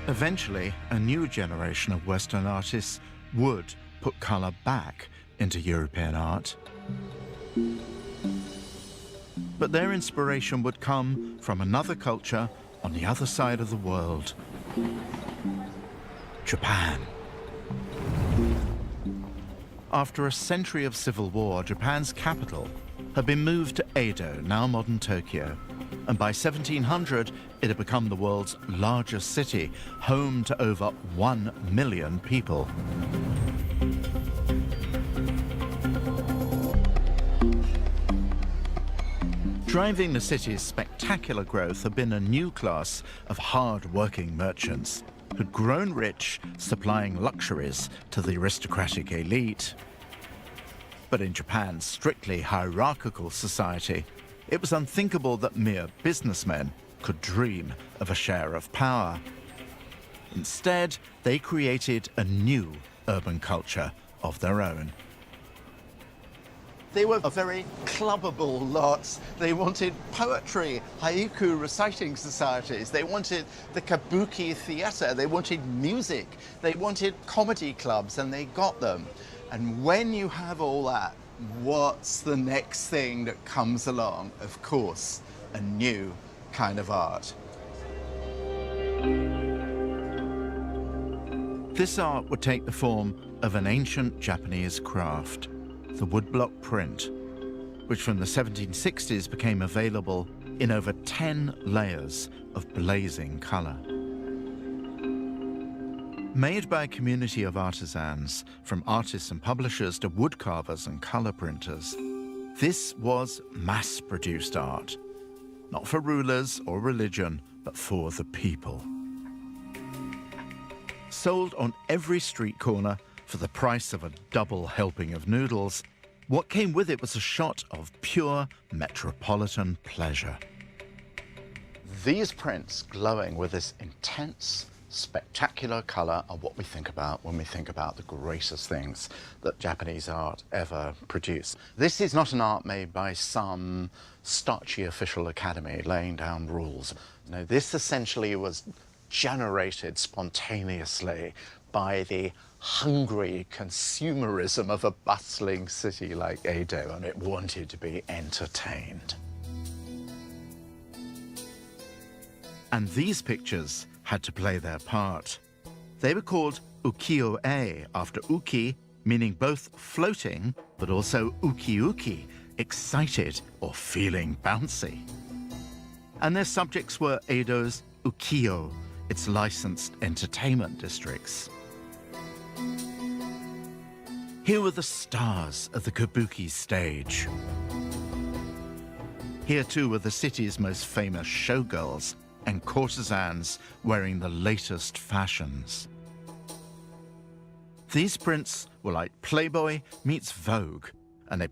Eventually, a new generation of Western artists would put colour back into European art. But their inspiration would come from another culture on the other side of the world, Japan. After a century of civil war, Japan's capital had been moved to Edo, now modern Tokyo, and by 1700 it had become the world's largest city, home to over 1 million people. Driving the city's spectacular growth had been a new class of hard-working merchants who'd grown rich, supplying luxuries to the aristocratic elite. But in Japan's strictly hierarchical society, it was unthinkable that mere businessmen could dream of a share of power. Instead, they created a new urban culture of their own. They were a very clubbable lot. They wanted poetry, haiku reciting societies. They wanted the kabuki theater. They wanted music. They wanted comedy clubs, and they got them. And when you have all that, what's the next thing that comes along? Of course, a new kind of art. This art would take the form of an ancient Japanese craft, the woodblock print, which from the 1760s became available in over 10 layers of blazing colour. Made by a community of artisans, from artists and publishers to woodcarvers and colour printers, this was mass-produced art, not for rulers or religion, but for the people. Sold on every street corner for the price of a double helping of noodles, what came with it was a shot of pure metropolitan pleasure. These prints glowing with this intense, spectacular colour are what we think about when we think about the greatest things that Japanese art ever produced. This is not an art made by some starchy official academy laying down rules. No, this essentially was generated spontaneously by the hungry consumerism of a bustling city like Edo, and it wanted to be entertained. And these pictures had to play their part. They were called ukiyo-e, after uki, meaning both floating, but also uki-uki, excited or feeling bouncy. And their subjects were Edo's ukiyo, its licensed entertainment districts. Here were the stars of the kabuki stage. Here too were the city's most famous showgirls and courtesans wearing the latest fashions. These prints were like Playboy meets Vogue, and they